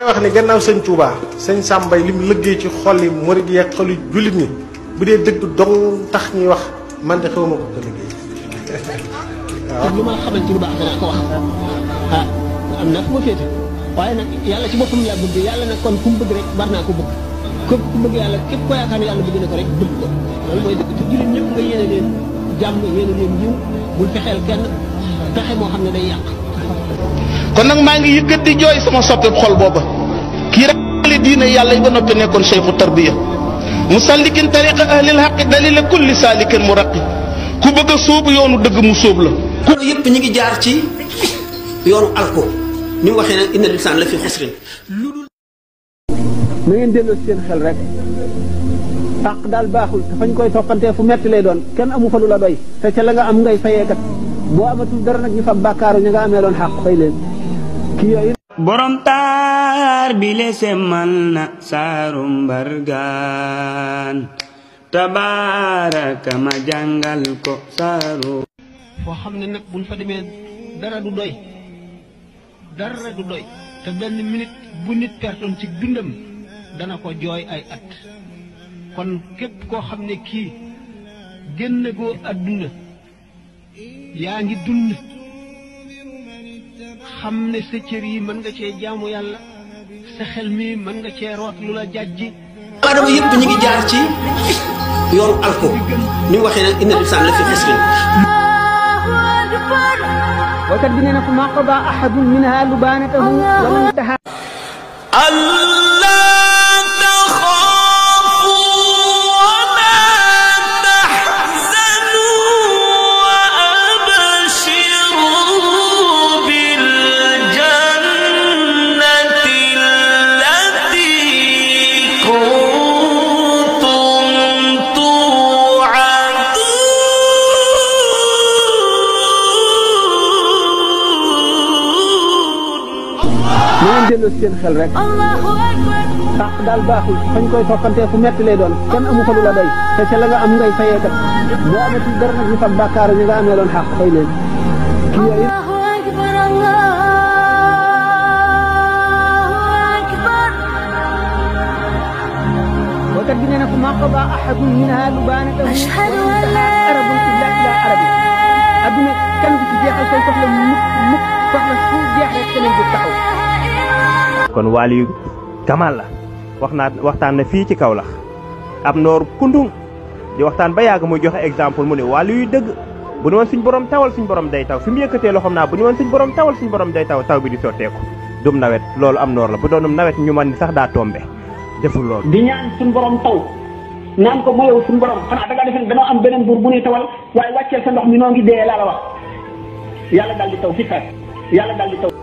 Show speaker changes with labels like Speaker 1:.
Speaker 1: wax ni gannaaw sëñ Touba sëñ Sambay lim liggéey ci xol yi murid yi ak xol yi jullit ñi bu dee dëgg dong tax ñuy wax man de xawma ko ko liggéey
Speaker 2: waaw lu ma xamante ci lu baax dana ko wax am na fu ma féete waaye nag yàlla ci boppam yaa bëgg yàlla nag kon ku mu bëgg rek war naa ko bëgg képp ku bëgg yàlla képp koo yaakaar ne yàlla bëgg na ko rek bëgg ko loolu mooy dëgg te jullit ñëpp nga yéene leen jàmm yéene leen yiw bul fexeel kenn pexe moo xam ne day yàq
Speaker 3: kon nag maa ngi yëkkat di jooy sama soppeeb xol booba kii rek diine yàlla yi ba noppi nekkoon cheikhu tarbiya musallikin tariqa ahlil haqi dalila kulli salikin muraqi ku bëgg a sóobu yoonu dëgg mu sóob la
Speaker 4: ku yëpp ñi ngi jaar ci yoonu alko ni mu waxee ne inna lisaan la fi xusrin
Speaker 2: na ngeen delloo seen xel rek àq daal baaxul te fañ koy toppantee fu metti lay doon kenn amu fa lu la doy te ca la nga am ngay fayeekat boo amatul dara nag ñu fa bàkkaaru ña nga amee doon xàq fay leen kii yooyu
Speaker 5: borom taar bi le semmal na saaru mbargaan tabaaraka ma jàngal ko saaru
Speaker 2: foo xam ne nag buñ fa demee dara du doy te benn minute bu nit pertoon ci dundam dana ko jooy ay at kon képp koo xam ne kii génn goo àdduna yaa ngi dund xam ne sa cër yi mën nga cee jaamu yàlla sa xel mi mën nga cee root lu la jàjji
Speaker 4: adama yëpp ñi ngi jaar ci yoonu alko ni mu waxee ne inna lisaan la fi xusrin
Speaker 2: waykat bi nee na fa maa qadaa ahadun minha lubaanatahu wala intaha delloo seen xel rek àq daal baaxul fañ koy toppantee fu metti lay doon kenn amu fa lu la doy te ca la nga am ngay fayeekat boo amatul dara nag ñu fa bàkkaaru ñi nga amee doon xàq fay leen kii yooyu waykat bi nee na fa maa qadaa ahadun minha lubaanatahu arabun illa arabi adduna kenn du ci jeexal say soxla mukk soxla fu jeex rek keneen du taxaw
Speaker 6: kon waliyu kamal la waxtaan na fii ci Kaolack ab noor kundung di waxtaan ba yàgg muy joxe exemple mu ne waliyu dëgg bu ne woon suñ borom tawal suñ borom day taw fi mu yëkkatee loxoom naa bu ne woon suñ borom tawal suñ borom day taw taw bi di sotteeku dum nawet loolu am noor la bu doonum nawet ñu man ni sax daa tombe deful loolu
Speaker 2: di ñaan suñ borom taw naan ko moyow suñ borom xanaa da nga defe ne dañoo am beneen buur bu ñuy tawal waaye wàcceel sa ndox mi noo ngi dee laa la wax yàlla daal di taw fi yàlla daal di taw